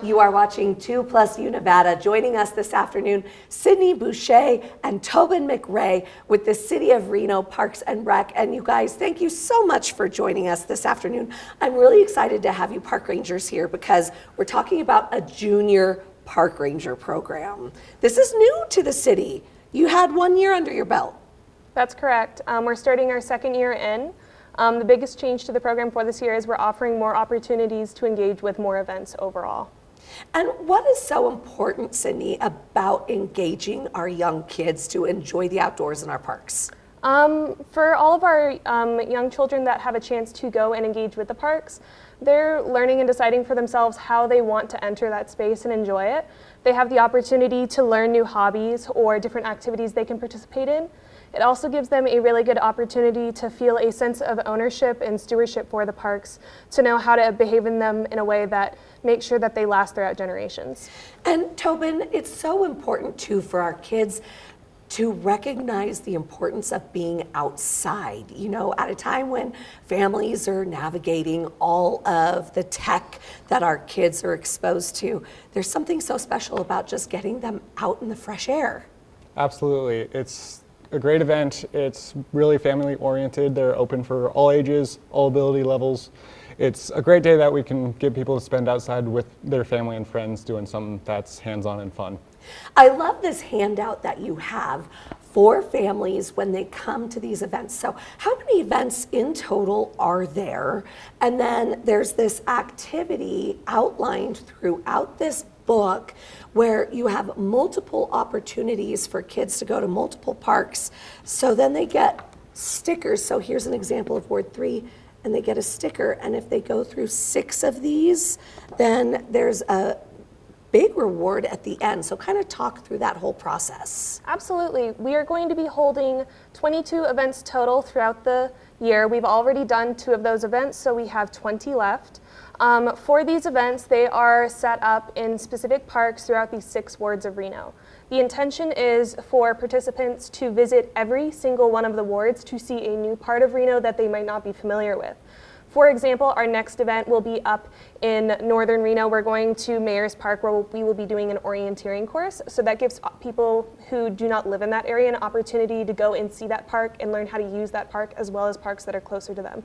You are watching 2+U Nevada. Joining us this afternoon, Sydney Boucher and Tobin McRae with the City of Reno Parks and Rec. And you guys, thank you so much for joining us this afternoon. I'm really excited to have you park rangers here because we're talking about a junior park ranger program. This is new to the city. You had 1 year under your belt. That's correct. We're starting our second year in. The biggest change to the program for this year is we're offering more opportunities to engage with more events overall. And what is so important, Sydney, about engaging our young kids to enjoy the outdoors in our parks? For all of our young children that have a chance to go and engage with the parks, they're learning and deciding for themselves how they want to enter that space and enjoy it. They have the opportunity to learn new hobbies or different activities they can participate in. It also gives them a really good opportunity to feel a sense of ownership and stewardship for the parks, to know how to behave in them in a way that makes sure that they last throughout generations. And Tobin, it's so important too for our kids to recognize the importance of being outside, you know, at a time when families are navigating all of the tech that our kids are exposed to. There's something so special about just getting them out in the fresh air. Absolutely. It's a great event. It's really family oriented. They're open for all ages, all ability levels. It's a great day that we can get people to spend outside with their family and friends doing something that's hands-on and fun. I love this handout that you have for families when they come to these events. So how many events in total are there? And then there's this activity outlined throughout this book where you have multiple opportunities for kids to go to multiple parks. So then they get stickers. So here's an example of Ward 3, and they get a sticker. And if they go through 6 of these, then there's a big reward at the end. So kind of talk through that whole process. Absolutely. We are going to be holding 22 events total throughout the year. We've already done 2 of those events, so we have 20 left. For these events, they are set up in specific parks throughout these 6 wards of Reno. The intention is for participants to visit every single one of the wards to see a new part of Reno that they might not be familiar with. For example, our next event will be up in northern Reno. We're going to Mayor's Park where we will be doing an orienteering course. So that gives people who do not live in that area an opportunity to go and see that park and learn how to use that park, as well as parks that are closer to them.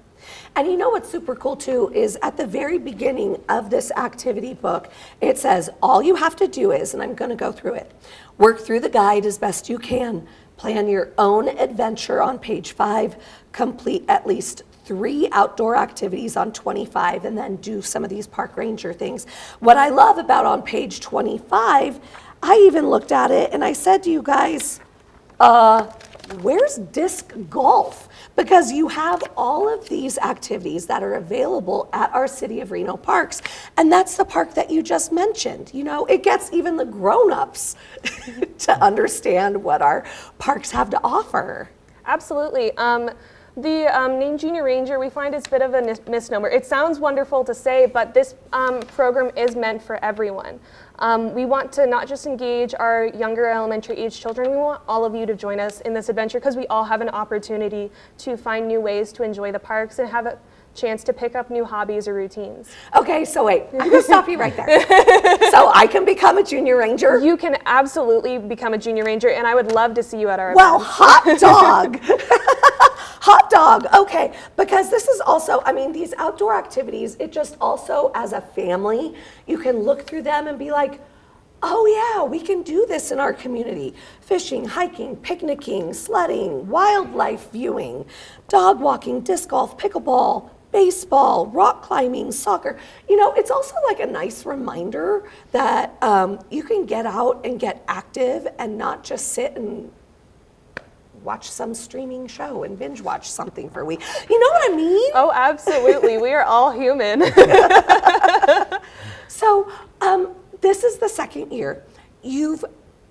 And you know what's super cool too is at the very beginning of this activity book, it says all you have to do is, and I'm going to go through it, work through the guide as best you can, plan your own adventure on page 5, complete at least 3 outdoor activities on 25, and then do some of these park ranger things. What I love about on page 25, I even looked at it and I said to you guys, where's disc golf? Because you have all of these activities that are available at our City of Reno parks, and that's the park that you just mentioned. You know, it gets even the grown-ups to understand what our parks have to offer. Absolutely. The name Junior Ranger, we find is a bit of a misnomer. It sounds wonderful to say, but this program is meant for everyone. We want to not just engage our younger elementary age children, we want all of you to join us in this adventure because we all have an opportunity to find new ways to enjoy the parks and have a chance to pick up new hobbies or routines. Okay, so wait, I'm gonna stop you right there. So I can become a Junior Ranger? You can absolutely become a Junior Ranger, and I would love to see you at our Well, event. hot dog. Hot dog, okay, because this is also, I mean, these outdoor activities, it just also, as a family, you can look through them and be like, oh yeah, we can do this in our community. Fishing, hiking, picnicking, sledding, wildlife viewing, dog walking, disc golf, pickleball, baseball, rock climbing, soccer. You know, it's also like a nice reminder that you can get out and get active and not just sit and watch some streaming show and binge watch something for a week. You know what I mean? Oh, absolutely. We are all human. So this is the second year. You've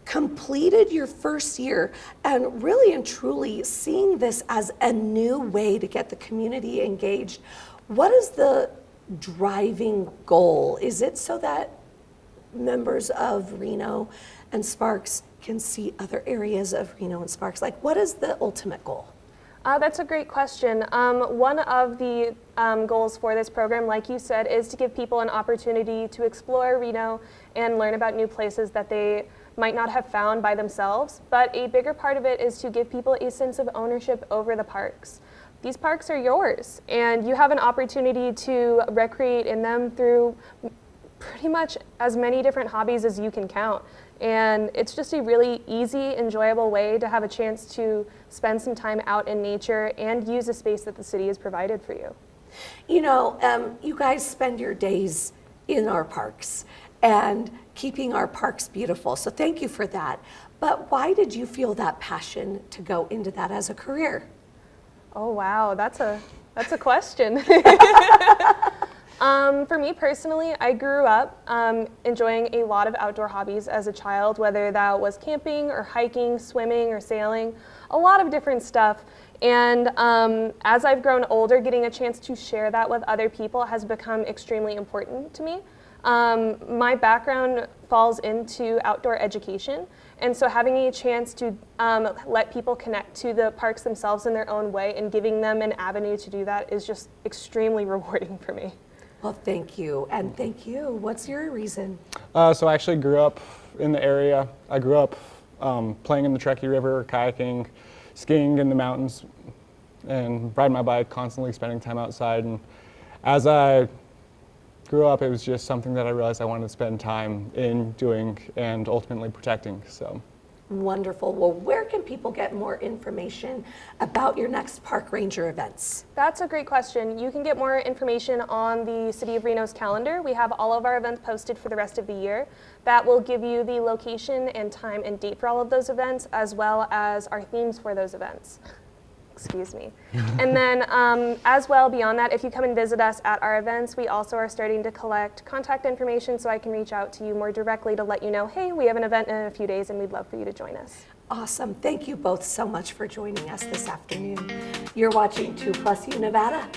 completed your first year and really and truly seeing this as a new way to get the community engaged. What is the driving goal? Is it so that members of Reno and Sparks can see other areas of Reno and Sparks? Like, what is the ultimate goal? That's a great question. One of the goals for this program, like you said, is to give people an opportunity to explore Reno and learn about new places that they might not have found by themselves. But a bigger part of it is to give people a sense of ownership over the parks. These parks are yours, and you have an opportunity to recreate in them through pretty much as many different hobbies as you can count. And it's just a really easy, enjoyable way to have a chance to spend some time out in nature and use a space that the city has provided for you. You know, you guys spend your days in our parks and keeping our parks beautiful. So thank you for that. But why did you feel that passion to go into that as a career? Oh wow, that's a question. For me personally, I grew up enjoying a lot of outdoor hobbies as a child, whether that was camping or hiking, swimming or sailing, a lot of different stuff. And as I've grown older, getting a chance to share that with other people has become extremely important to me. My background falls into outdoor education, and so having a chance to let people connect to the parks themselves in their own way and giving them an avenue to do that is just extremely rewarding for me. Well, thank you, and thank you. What's your reason? So I actually grew up in the area. I grew up playing in the Truckee River, kayaking, skiing in the mountains, and riding my bike, constantly spending time outside. And as I grew up, it was just something that I realized I wanted to spend time in doing and ultimately protecting. So. Wonderful. Well, where can people get more information about your next park ranger events? That's a great question. You can get more information on the City of Reno's calendar. We have all of our events posted for the rest of the year. That will give you the location and time and date for all of those events, as well as our themes for those events. Excuse me. And then as well, beyond that, if you come and visit us at our events, we also are starting to collect contact information so I can reach out to you more directly to let you know, hey, we have an event in a few days and we'd love for you to join us. Awesome. Thank you both so much for joining us this afternoon. You're watching 2+U Nevada.